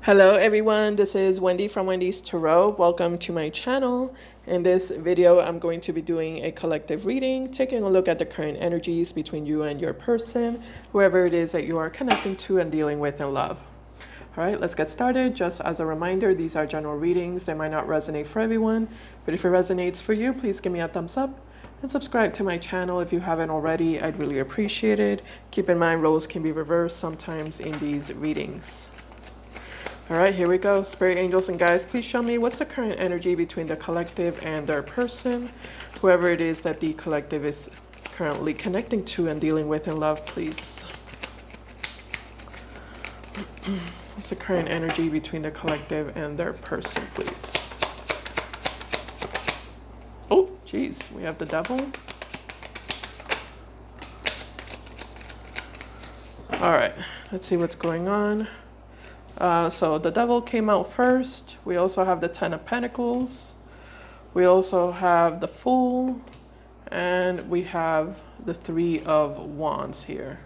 Hello everyone, this is Wendy from Wendys Tarot. Welcome to my channel. In this video, I'm going to be doing a collective reading, taking a look at the current energies between you and your person, whoever it is that you are connecting to and dealing with in love. All right, let's get started. Just as a reminder, these are general readings. They might not resonate for everyone, but if it resonates for you, please give me a thumbs up and subscribe to my channel if you haven't already. I'd really appreciate it. Keep in mind, roles can be reversed sometimes in these readings. All right, here we go. Spirit angels and guides, please show me what's the current energy between the collective and their person, whoever it is that the collective is currently connecting to and dealing with in love, please. What's the current energy between the collective and their person, please? Oh, geez, we have the devil. All right, let's see what's going on. So the devil came out first. We also have the Ten of Pentacles. We also have the Fool. And we have the Three of Wands here.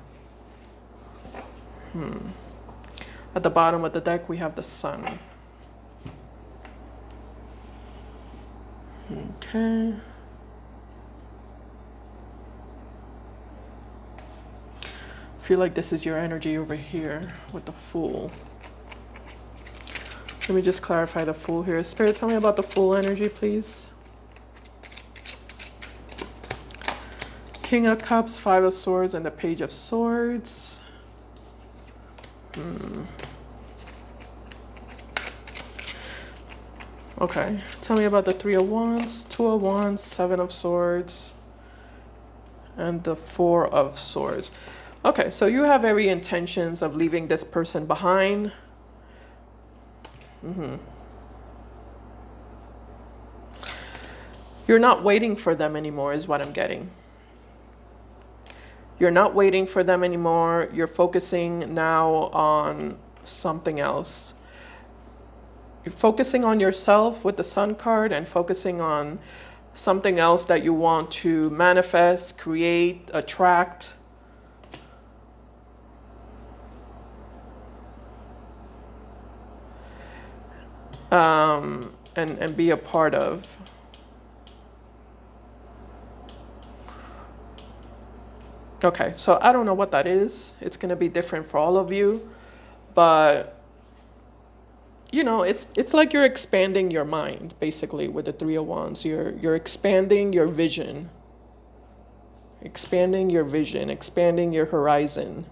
At the bottom of the deck, we have the Sun. Okay. I feel like this is your energy over here with the Fool. Let me just clarify the Fool here. Spirit, tell me about the Fool energy, please. King of Cups, Five of Swords, and the Page of Swords. Okay, tell me about the Three of Wands, Two of Wands, Seven of Swords, and the Four of Swords. Okay, so you have every intentions of leaving this person behind. You're not waiting for them anymore is what I'm getting. You're not waiting for them anymore. You're focusing now on something else. You're focusing on yourself with the Sun card and focusing on something else that you want to manifest, create, attract. And be a part of. Okay, so I don't know what that is. It's going to be different for all of you, but you know, it's like you're expanding your mind basically with the Three of Wands. You're expanding your vision. Expanding your vision, expanding your horizon.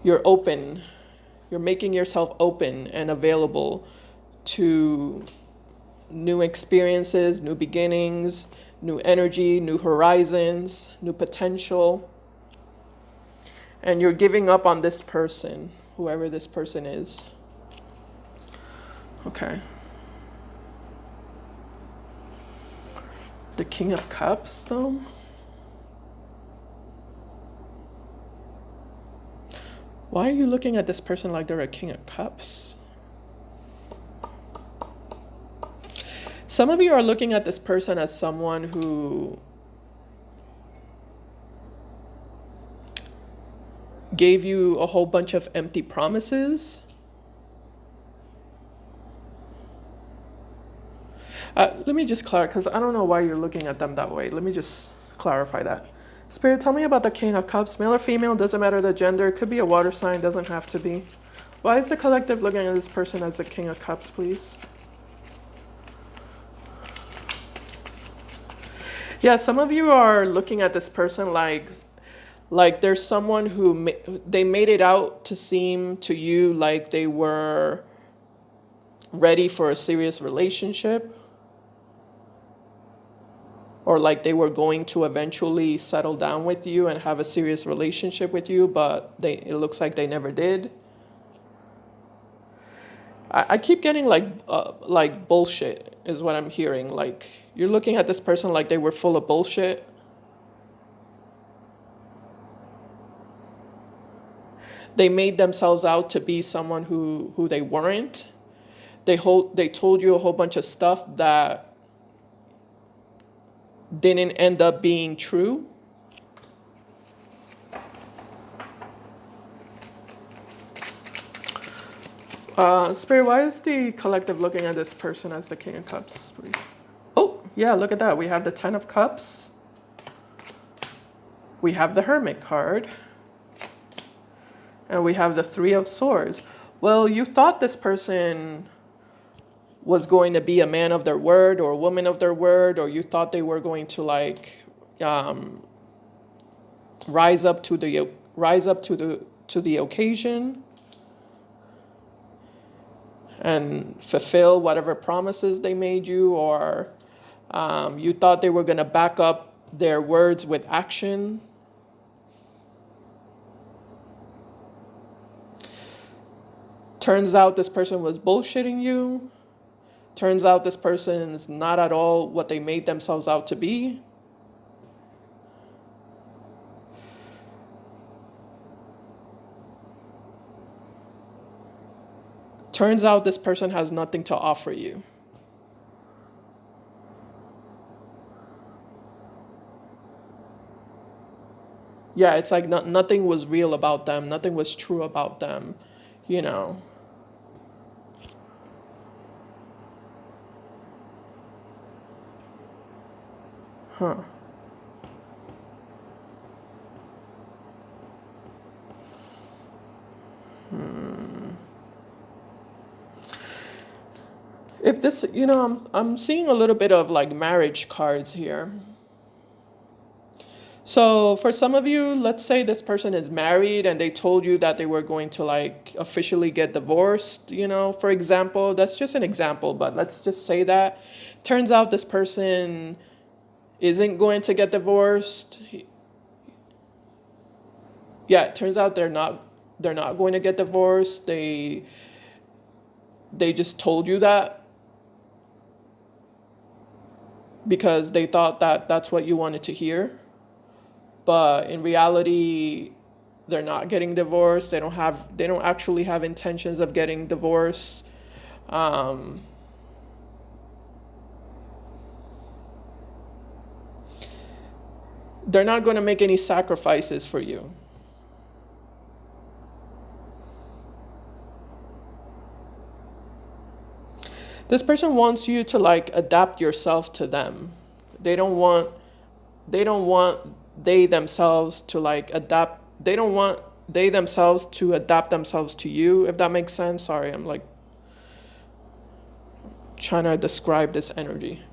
You're open. You're making yourself open and available to new experiences, new beginnings, new energy, new horizons, new potential. And you're giving up on this person, whoever this person is. Okay. The King of Cups, though. Why are you looking at this person like they're a King of Cups? Some of you are looking at this person as someone who gave you a whole bunch of empty promises. Let me just clarify, because I don't know why you're looking at them that way. Let me just clarify that. Spirit, tell me about the King of Cups. Male or female, doesn't matter the gender. It could be a water sign, doesn't have to be. Why is the collective looking at this person as the King of Cups, please? Yeah, some of you are looking at this person like there's someone who they made it out to seem to you like they were ready for a serious relationship, or like they were going to eventually settle down with you and have a serious relationship with you, but it looks like they never did. I keep getting like bullshit is what I'm hearing. Like you're looking at this person like they were full of bullshit. They made themselves out to be someone who they weren't. They told you a whole bunch of stuff that didn't end up being true. Spirit, why is the collective looking at this person as the King of Cups, please? Oh, yeah, look at that. We have the Ten of Cups. We have the Hermit card. And we have the Three of Swords. Well, you thought this person was going to be a man of their word or a woman of their word, or you thought they were going to like rise up to the occasion and fulfill whatever promises they made you, or you thought they were going to back up their words with action. Turns out this person was bullshitting you. Turns out this person is not at all what they made themselves out to be. Turns out this person has nothing to offer you. Yeah, it's like nothing was real about them. Nothing was true about them, you know. Huh. If this, you know, I'm seeing a little bit of like marriage cards here. So for some of you, let's say this person is married and they told you that they were going to like officially get divorced, you know, for example. That's just an example, but let's just say that. Turns out this person isn't going to get divorced. Yeah, it turns out they're not going to get divorced. They just told you that because they thought that that's what you wanted to hear. But in reality, they're not getting divorced. They don't actually have intentions of getting divorced. They're not going to make any sacrifices for you. This person wants you to like adapt yourself to them. They don't want they themselves to like adapt. They don't want they themselves to adapt themselves to you, if that makes sense. Sorry, I'm like trying to describe this energy.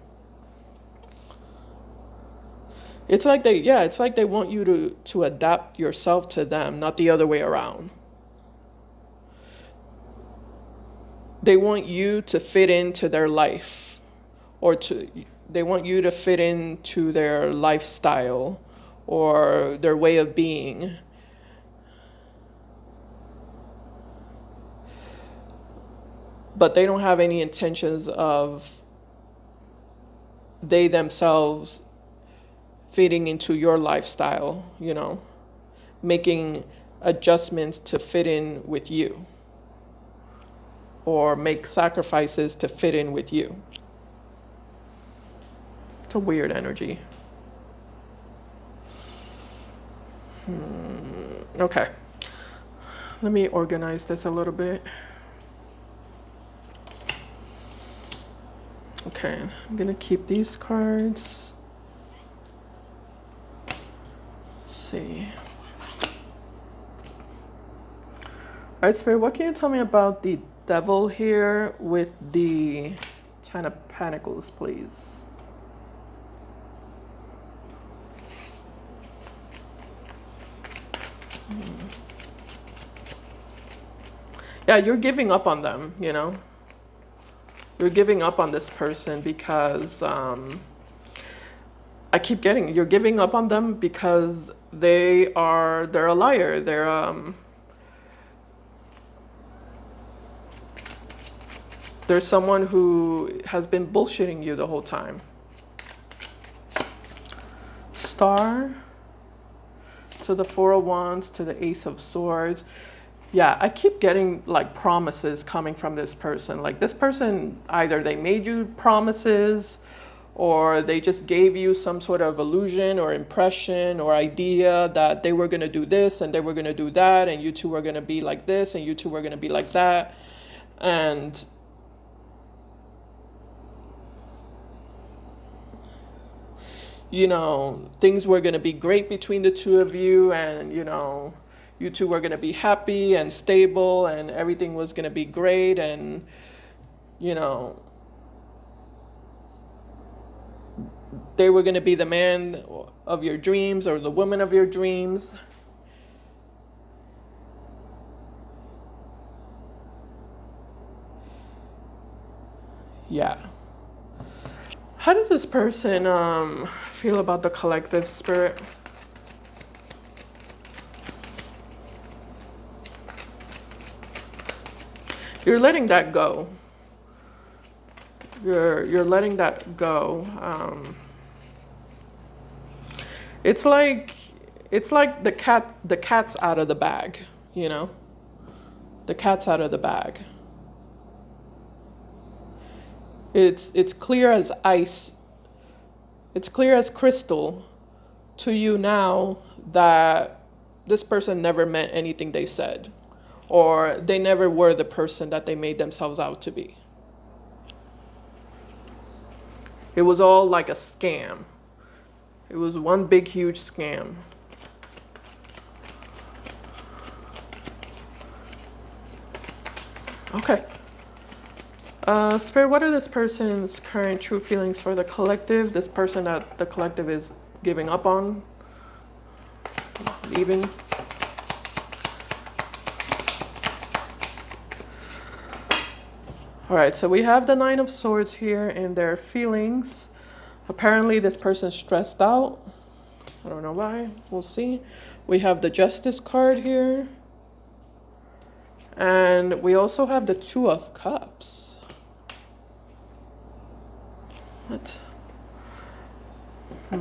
It's like they want you to adapt yourself to them, not the other way around. They want you to fit into their life, or they want you to fit into their lifestyle or their way of being. But they don't have any intentions of they themselves fitting into your lifestyle, you know, making adjustments to fit in with you, or make sacrifices to fit in with you. It's a weird energy. Okay. Let me organize this a little bit. Okay, I'm gonna keep these cards. Let's see. All right, Spirit, what can you tell me about the Devil here with the Ten of Pentacles, please? Yeah, you're giving up on them, you know? You're giving up on this person because I keep getting you're giving up on them because they're a liar. There's someone who has been bullshitting you the whole time. Star to the Four of Wands to the Ace of Swords. Yeah, I keep getting like promises coming from this person. Like this person, either they made you promises or they just gave you some sort of illusion or impression or idea that they were going to do this and they were going to do that and you two were going to be like this and you two were going to be like that. And things were going to be great between the two of you, and you two were going to be happy and stable, and everything was going to be great, and you know they were going to be the man of your dreams or the woman of your dreams. Yeah. How does this person feel about the collective spirit? You're letting that go. You're letting that go. It's like the cat's out of the bag, you know? The cat's out of the bag. It's clear as ice. It's clear as crystal to you now that this person never meant anything they said, or they never were the person that they made themselves out to be. It was all like a scam. It was one big, huge scam. Okay. Spirit, what are this person's current true feelings for the collective? This person that the collective is giving up on, leaving. All right, so we have the Nine of Swords here in their feelings. Apparently this person's stressed out. I don't know why. We'll see. We have the Justice card here. And we also have the Two of Cups. What? At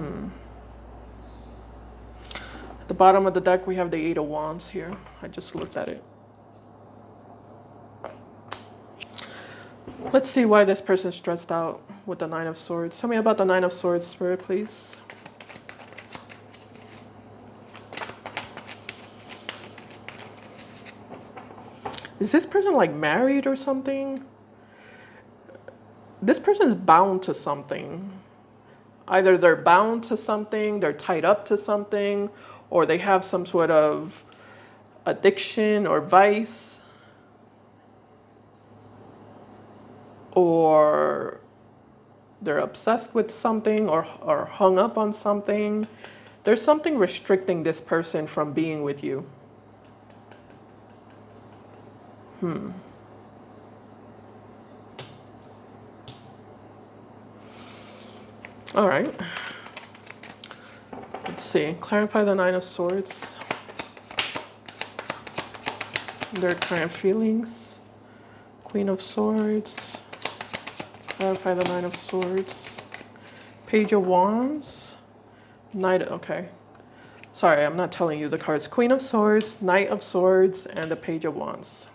the bottom of the deck, we have the Eight of Wands here. I just looked at it. Let's see why this person's stressed out with the Nine of Swords. Tell me about the Nine of Swords, Spirit, please. Is this person like married or something? This person is bound to something. Either they're bound to something, they're tied up to something, or they have some sort of addiction or vice, or they're obsessed with something or hung up on something. There's something restricting this person from being with you. All right. Let's see. Clarify the Nine of Swords. Their current feelings. Queen of Swords. Clarify the Nine of Swords. Page of Wands. Knight. Okay. Sorry, I'm not telling you the cards. Queen of Swords, Knight of Swords, and the Page of Wands.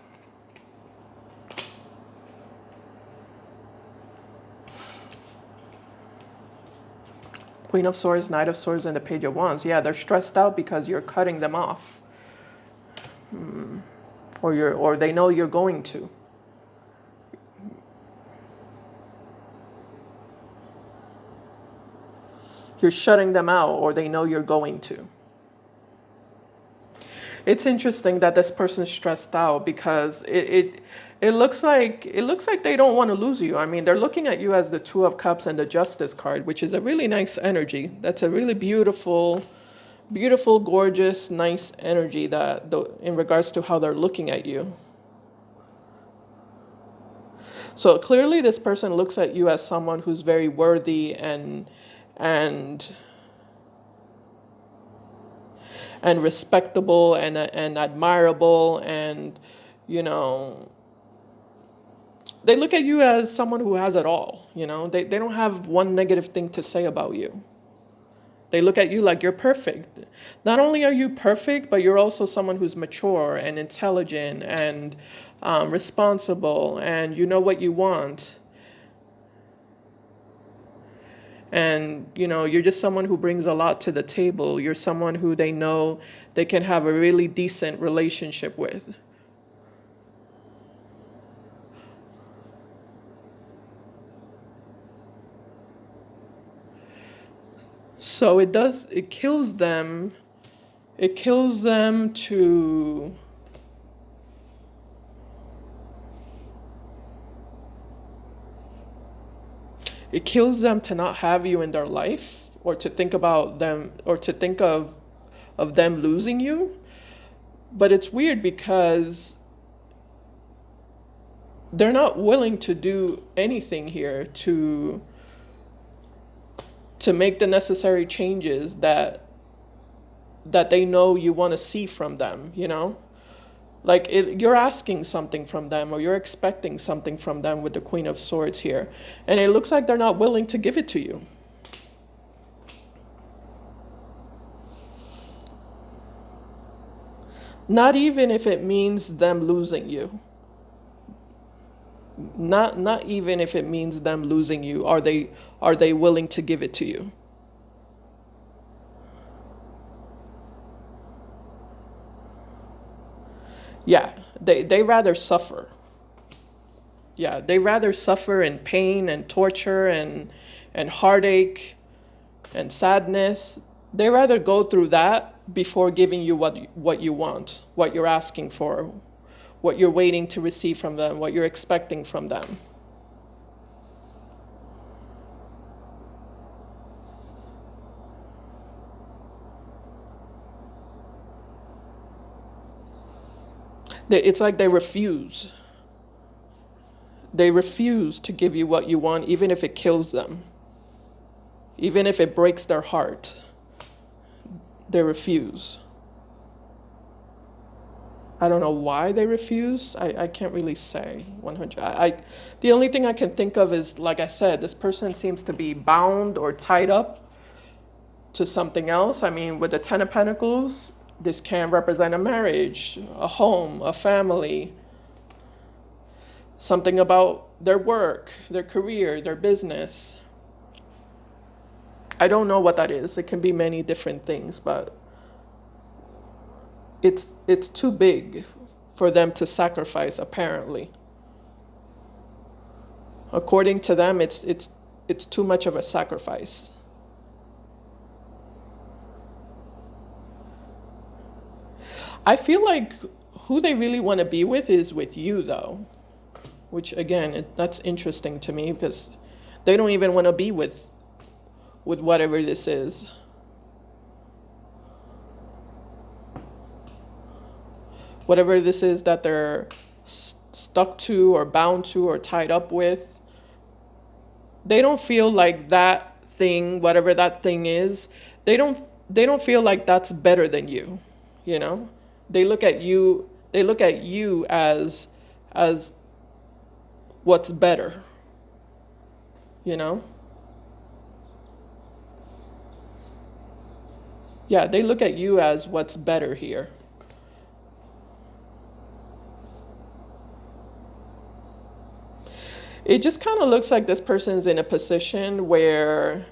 Queen of Swords, Knight of Swords, and the Page of Wands. Yeah, they're stressed out because you're cutting them off. Or they know you're going to. You're shutting them out, or they know you're going to. It's interesting that this person's stressed out because it looks like they don't want to lose you. I mean, they're looking at you as the Two of Cups and the Justice card, which is a really nice energy. That's a really beautiful, gorgeous, nice energy in regards to how they're looking at you. So clearly this person looks at you as someone who's very worthy and respectable and admirable, and they look at you as someone who has it all. They don't have one negative thing to say about you. They look at you like you're perfect. Not only are you perfect, but you're also someone who's mature and intelligent and responsible, and you know what you want. And, you're just someone who brings a lot to the table. You're someone who they know they can have a really decent relationship with. So it kills them. It kills them to not have you in their life, or to think about them, or to think of them losing you. But it's weird because they're not willing to do anything here to make the necessary changes that they know you want to see from them, you know? Like you're asking something from them, or you're expecting something from them with the Queen of Swords here. And it looks like they're not willing to give it to you. Not even if it means them losing you. Not even if it means them losing you, are they willing to give it to you? Yeah, they rather suffer. Yeah, they rather suffer in pain and torture and heartache and sadness. They rather go through that before giving you what you want, what you're asking for, what you're waiting to receive from them, what you're expecting from them. It's like they refuse. They refuse to give you what you want, even if it kills them, even if it breaks their heart. They refuse. I don't know why they refuse. I can't really say 100. The only thing I can think of is, like I said, this person seems to be bound or tied up to something else. I mean, with the Ten of Pentacles, this can represent a marriage, a home, a family, something about their work, their career, their business. I don't know what that is. It can be many different things, but it's too big for them to sacrifice, apparently. According to them, it's too much of a sacrifice. I feel like who they really want to be with is with you, though, which again, that's interesting to me, because they don't even want to be with whatever this is. Whatever this is that they're stuck to or bound to or tied up with. They don't feel like that thing, whatever that thing is, they don't feel like that's better than you, you know? They look at you as what's better, you know? Yeah, they look at you as what's better here. It just kind of looks like this person's in a position where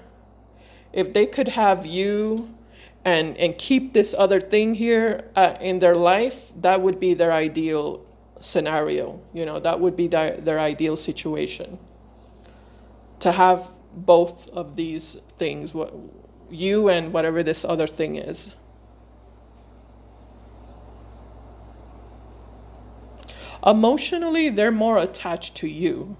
if they could have you and keep this other thing here in their life, that would be their ideal scenario. You know, that would be their ideal situation. To have both of these things, you and whatever this other thing is. Emotionally, they're more attached to you.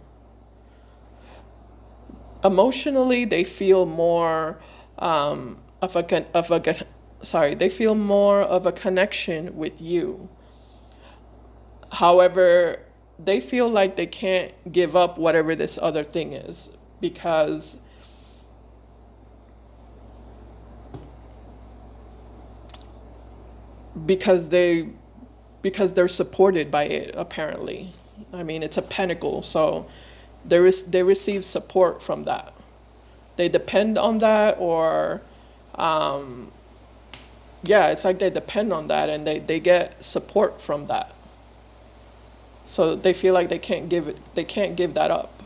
Emotionally, they feel more they feel more of a connection with you. However, they feel like they can't give up whatever this other thing is because they're supported by it, apparently. I mean, it's a pentacle, so they receive support from that. They depend on that, or it's like they depend on that and they get support from that. So they feel like they can't give that up.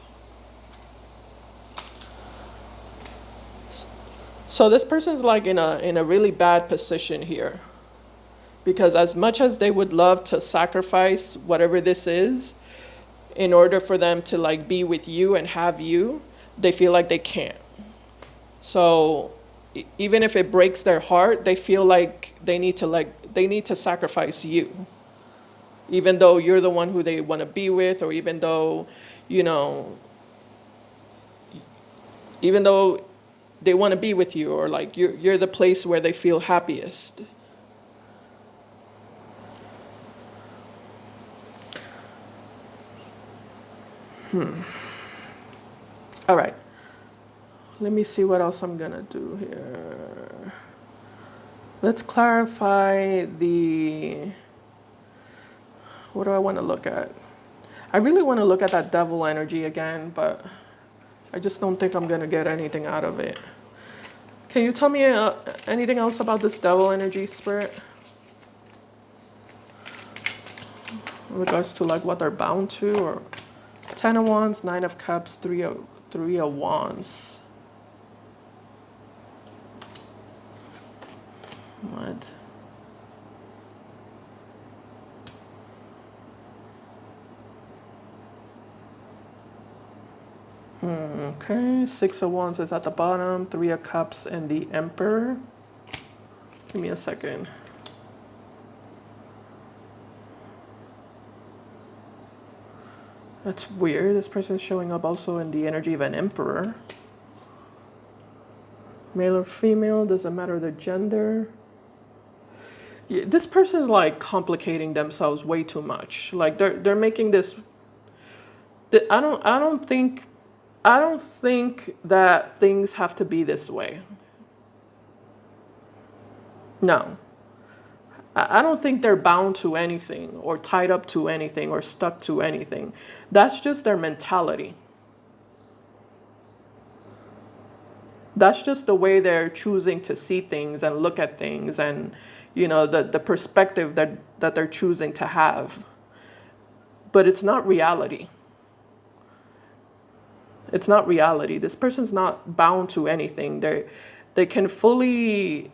So this person's like in a really bad position here. Because as much as they would love to sacrifice whatever this is in order for them to like be with you and have you, they feel like they can't. So even if it breaks their heart, they feel like they need to sacrifice you, even though you're the one who they want to be with, or even though, you know, even though they want to be with you, or like you're the place where they feel happiest. All right. Let me see what else I'm gonna do here. Let's clarify what do I want to look at? I really want to look at that devil energy again, but I just don't think I'm gonna get anything out of it. Can you tell me anything else about this devil energy, Spirit? In regards to like what they're bound to, or Ten of Wands, Nine of Cups, Three of Wands. What? Okay, Six of Wands is at the bottom, Three of Cups, and the Emperor. Give me a second. That's weird. This person is showing up also in the energy of an Emperor. Male or female, doesn't matter the gender. Yeah, this person is like complicating themselves way too much. Like they're making this. I don't think that things have to be this way. No. I don't think they're bound to anything or tied up to anything or stuck to anything. That's just their mentality. That's just the way they're choosing to see things and look at things, and you know, the perspective that they're choosing to have. But it's not reality. It's not reality. This person's not bound to anything. They can fully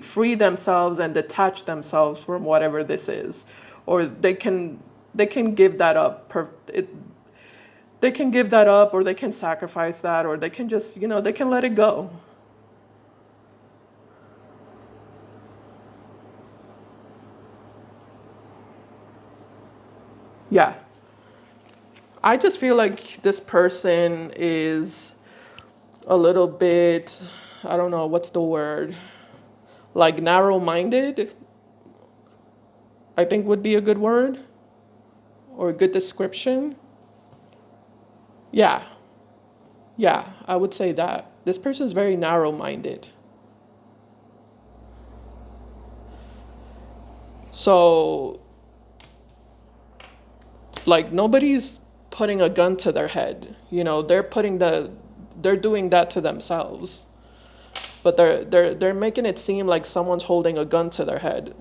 free themselves and detach themselves from whatever this is, or they can give that up. They can give that up, or they can sacrifice that, or they can just, you know, they can let it go. Yeah. I just feel like this person is a little bit, I don't know, what's the word? Like narrow-minded, I think would be a good word, or a good description. Yeah. Yeah, I would say that. This person is very narrow-minded. So, like, nobody's putting a gun to their head. You know, they're doing that to themselves. But they're making it seem like someone's holding a gun to their head,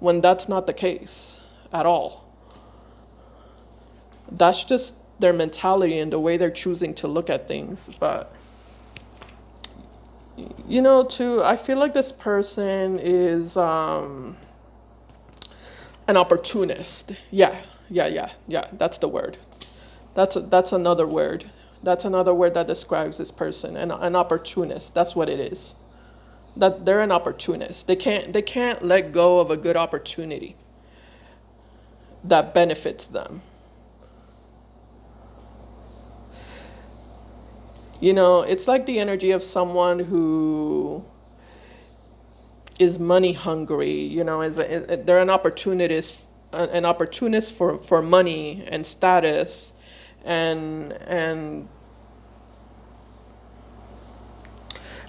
when that's not the case at all. That's just their mentality and the way they're choosing to look at things. But you know, too, I feel like this person is an opportunist. Yeah, that's the word. That's another word. That's another word that describes this person. An opportunist. That's what it is. That they're an opportunist. They can't let go of a good opportunity that benefits them. You know, it's like the energy of someone who is money hungry. You know, they're an opportunist for money and status, and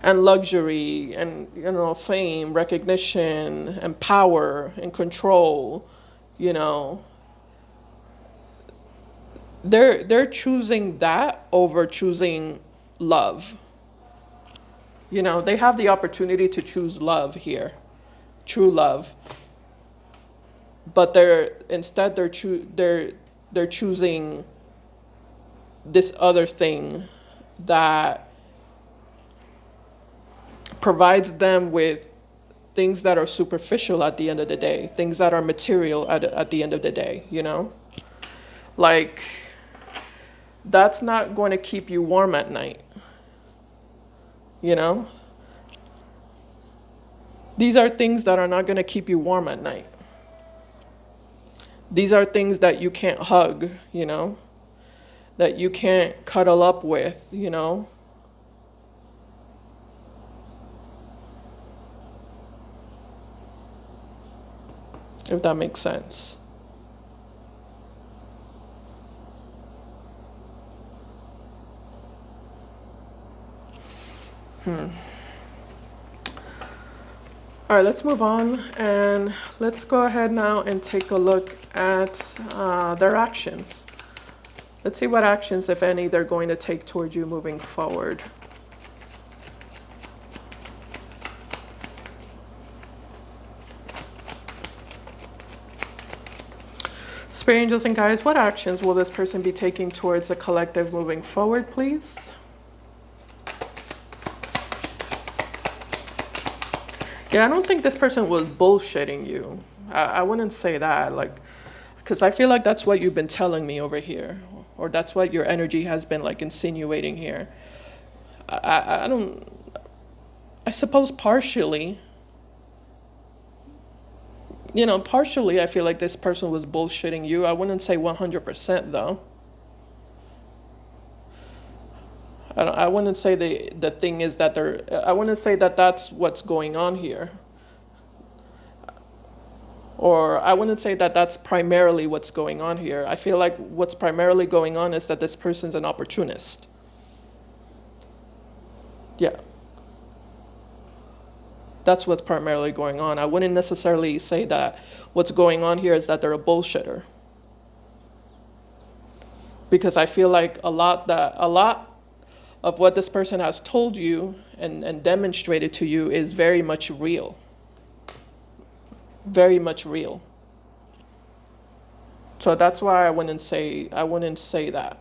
luxury, and you know, fame, recognition, and power and control. You know, they're choosing that over choosing love. You know, they have the opportunity to choose love here, true love, but they're choosing this other thing that provides them with things that are superficial at the end of the day, things that are material at the end of the day, you know? Like, that's not going to keep you warm at night. you know? These are things that are not going to keep you warm at night. These are things that you can't hug, you know, that you can't cuddle up with, you know. If that makes sense. All right, let's move on and let's go ahead now and take a look at their actions. Let's see what actions, if any, they're going to take towards you moving forward. Spirit angels and guides, what actions will this person be taking towards the collective moving forward, please? Yeah, I don't think this person was bullshitting you. I wouldn't say that, like, because I feel like that's what you've been telling me over here, or that's what your energy has been like insinuating here. I don't, I suppose partially, you know, partially I feel like this person was bullshitting you. I wouldn't say 100% though. I wouldn't say the thing is that I wouldn't say that that's what's going on here. Or I wouldn't say that that's primarily what's going on here. I feel like what's primarily going on is that this person's an opportunist. Yeah. That's what's primarily going on. I wouldn't necessarily say that what's going on here is that they're a bullshitter. Because I feel like a lot of what this person has told you and demonstrated to you is very much real. Very much real. So that's why I wouldn't say that.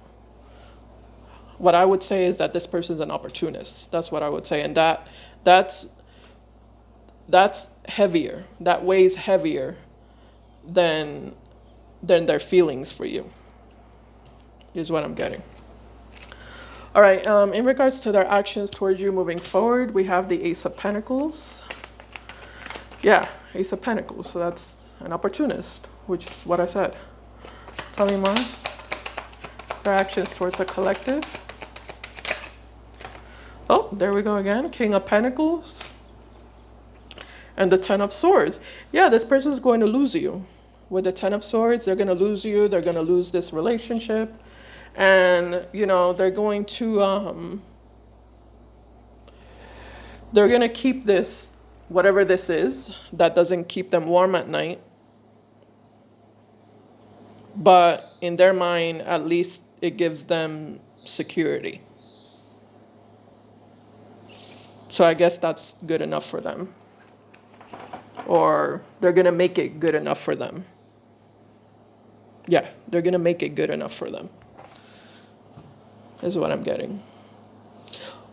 What I would say is that this person's an opportunist. That's what I would say. And that's heavier. That weighs heavier than their feelings for you, is what I'm getting. All right, in regards to their actions towards you moving forward, we have the Ace of Pentacles. Yeah, Ace of Pentacles, so that's an opportunist, which is what I said. Tell me more. Their actions towards the collective. Oh, there we go again, King of Pentacles. And the Ten of Swords. Yeah, this person's going to lose you. With the Ten of Swords, they're going to lose you. They're going to lose this relationship. And, you know, they're going to keep this, whatever this is, that doesn't keep them warm at night. But in their mind, at least it gives them security. So I guess that's good enough for them. Or they're going to make it good enough for them. Yeah, they're going to make it good enough for them. Is what I'm getting.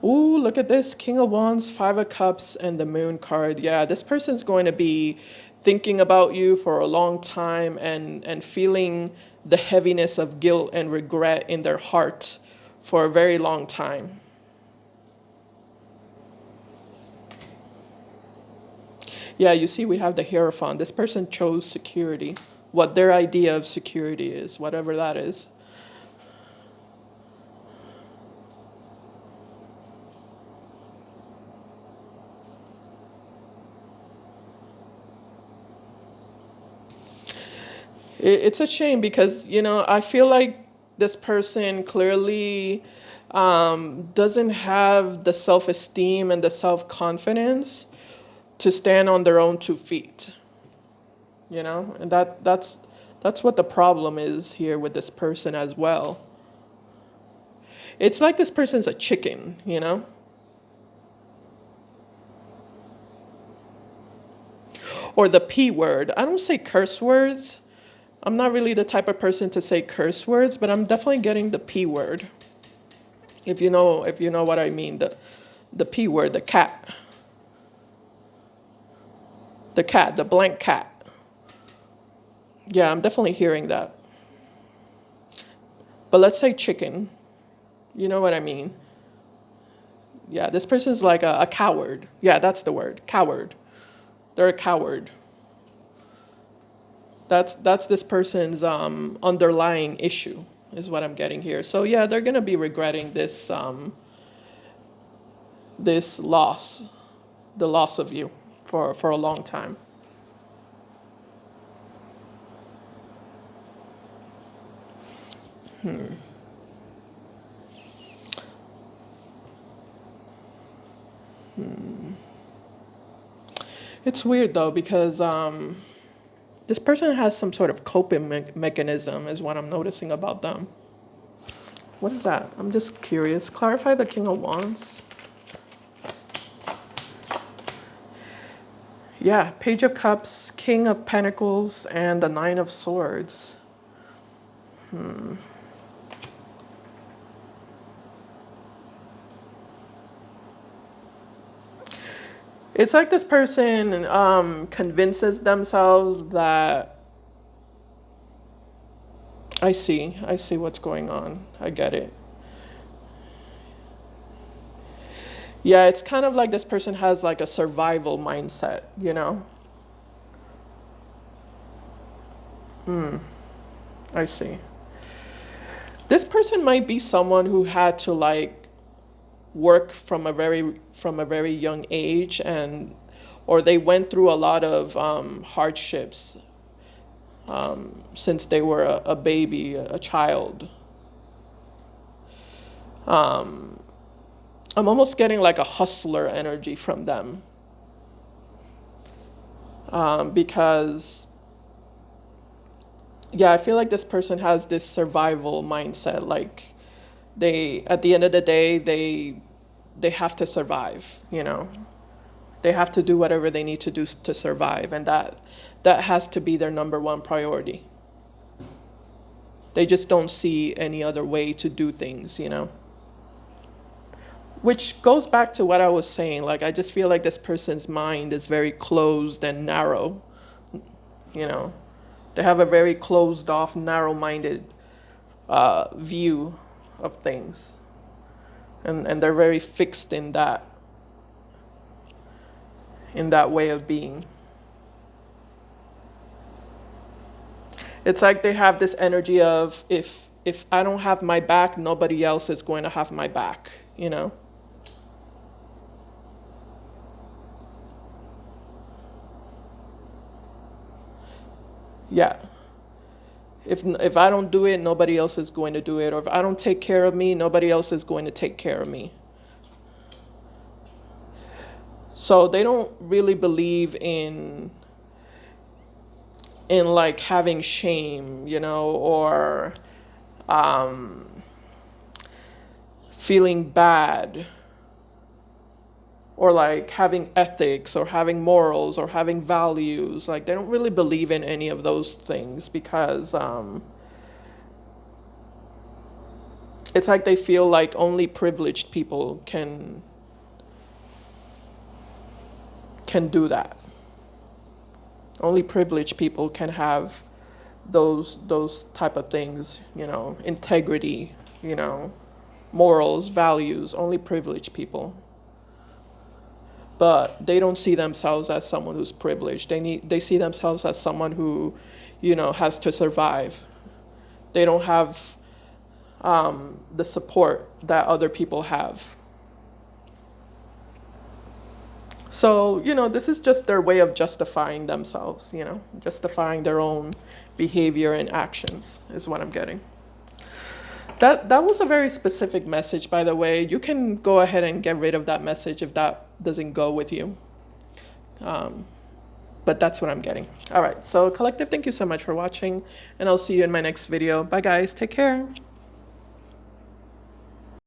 Ooh, look at this. King of Wands, Five of Cups, and the Moon card. Yeah, this person's going to be thinking about you for a long time and feeling the heaviness of guilt and regret in their heart for a very long time. Yeah, you see we have the Hierophant. This person chose security. What their idea of security is, whatever that is. It's a shame because, you know, I feel like this person clearly doesn't have the self-esteem and the self-confidence to stand on their own 2 feet, you know, and that's what the problem is here with this person as well. It's like this person's a chicken, you know. Or the P word. I don't say curse words. I'm not really the type of person to say curse words, but I'm definitely getting the P word. If you know what I mean, the P word, the cat. The cat, the blank cat. Yeah, I'm definitely hearing that. But let's say chicken. You know what I mean? Yeah, this person's like a coward. Yeah, that's the word, coward. They're a coward. That's this person's underlying issue, is what I'm getting here. So yeah, they're gonna be regretting this this loss, the loss of you for a long time. It's weird though because this person has some sort of coping mechanism, is what I'm noticing about them. What is that? I'm just curious. Clarify the King of Wands. Yeah, Page of Cups, King of Pentacles, and the Nine of Swords. It's like this person convinces themselves that I see what's going on. I get it. Yeah, it's kind of like this person has like a survival mindset, you know? I see. This person might be someone who had to like work from a very young age, and or they went through a lot of hardships since they were a baby, a child. I'm almost getting like a hustler energy from them, because yeah, I feel like this person has this survival mindset. Like they, at the end of the day, they have to survive. You know, they have to do whatever they need to do to survive, and that has to be their number one priority. They just don't see any other way to do things. You know. Which goes back to what I was saying. Like, I just feel like this person's mind is very closed and narrow. You know, they have a very closed off, narrow minded view of things. And they're very fixed in that way of being. It's like they have this energy of if I don't have my back, nobody else is going to have my back, you know? Yeah. If I don't do it, nobody else is going to do it. Or if I don't take care of me, nobody else is going to take care of me. So they don't really believe in like having shame, you know, or feeling bad, or like having ethics or having morals or having values. Like they don't really believe in any of those things because it's like they feel like only privileged people can do that. Only privileged people can have those type of things, you know, integrity, you know, morals, values. Only privileged people. But they don't see themselves as someone who's privileged. They see themselves as someone who, you know, has to survive. They don't have the support that other people have. So, you know, this is just their way of justifying themselves, you know, justifying their own behavior and actions is what I'm getting. That was a very specific message, by the way. You can go ahead and get rid of that message if that doesn't go with you. But that's what I'm getting. All right, so collective, thank you so much for watching, and I'll see you in my next video. Bye, guys. Take care.